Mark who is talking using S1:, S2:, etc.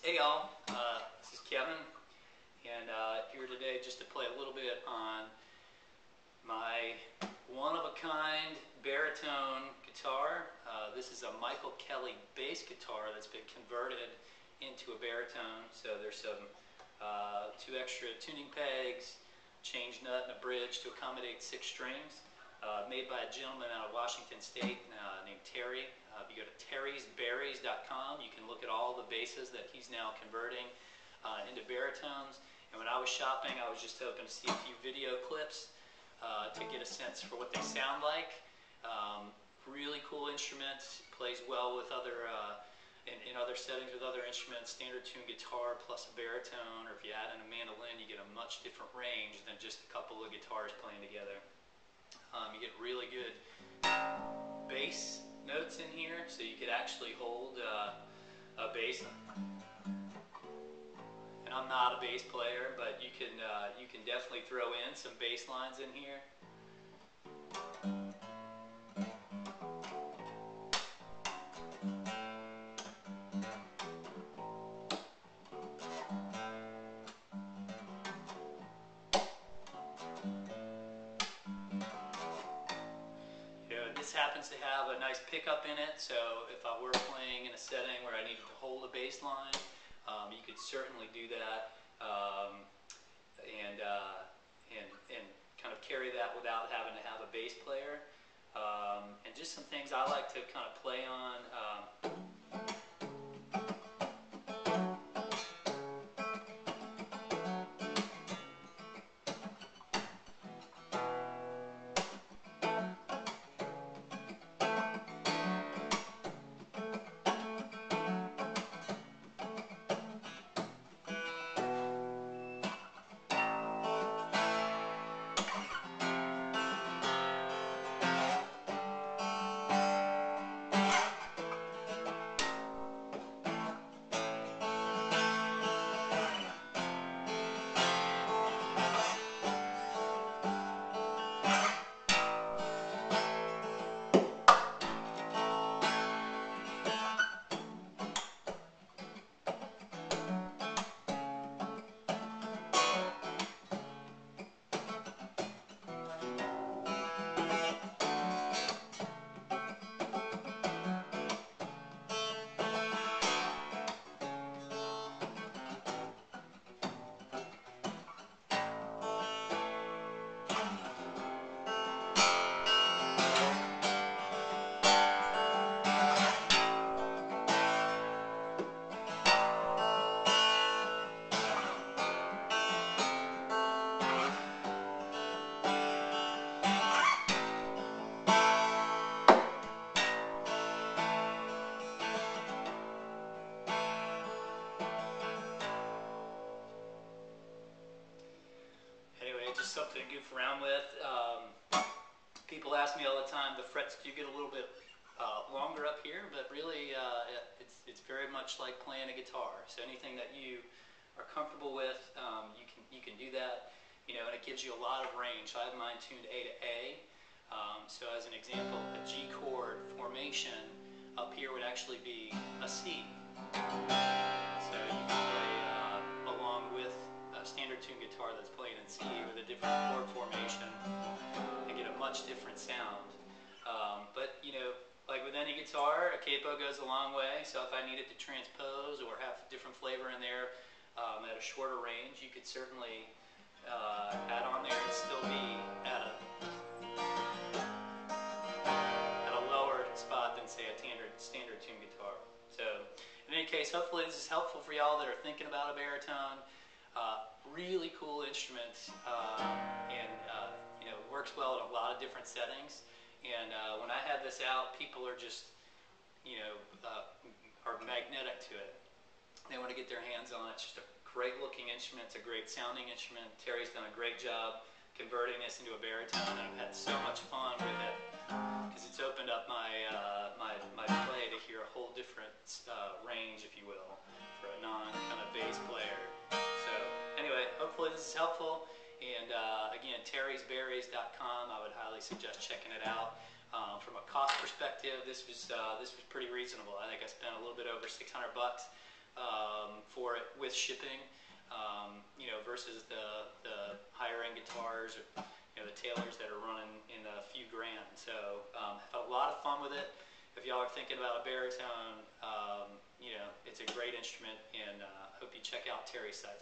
S1: Hey y'all, this is Kevin, and here today just to play a little bit on my one-of-a-kind baritone guitar. This is a Michael Kelly bass guitar that's been converted into a baritone. So there's some 2 extra tuning pegs, change nut, and a bridge to accommodate 6 strings. Made by a gentleman out of Washington State named Terry. If you go to terrysberries.com, you can look at all the basses that he's now converting into baritones. And when I was shopping, I was just hoping to see a few video clips to get a sense for what they sound like. Really cool instruments, plays well with other in other settings with other instruments, standard tune guitar plus a baritone, or if you add in a mandolin, you get a much different range than just a couple of guitars playing together. You get really good bass notes in here, so you could actually hold a bass. And I'm not a bass player, but you can definitely throw in some bass lines in here. This happens to have a nice pickup in it, so if I were playing in a setting where I needed to hold a bass line, you could certainly do that and kind of carry that without having to have a bass player. And just some things I like to kind of play on. Just something to goof around with. People ask me all the time, the frets do get a little bit longer up here, but really it's very much like playing a guitar. So anything that you are comfortable with, you can do that. You know, and it gives you a lot of range. So I have mine tuned A to A. So as an example, a G chord formation up here would actually be a C. So you can play along with a standard tune guitar that's playing in C with a different chord formation and get a much different sound. But you know, like with any guitar, a capo goes a long way. So if I needed to transpose or have a different flavor in there at a shorter range, you could certainly add on there and still be at a lower spot than say a standard tune guitar. So in any case, hopefully this is helpful for y'all that are thinking about a baritone. Really cool instrument, and you know, works well in a lot of different settings. And when I had this out, people are just, you know, are magnetic to it. They want to get their hands on it. It's just a great looking instrument. It's a great sounding instrument. Terry's done a great job converting this into a baritone, and I've had so much fun with it because it's opened up my play to hear a whole different range, if you will, for a non kind of bass player. So anyway, hopefully this is helpful. And again, terrysberries.com, I would highly suggest checking it out. From a cost perspective, this was pretty reasonable. I think I spent a little bit over $600 for it with shipping, you know, versus the higher end guitars or, you know, the Taylors that are running in a few grand. So had a lot of fun with it. If y'all are thinking about a baritone, you know, it's a great instrument, and hope you check out Terry's site.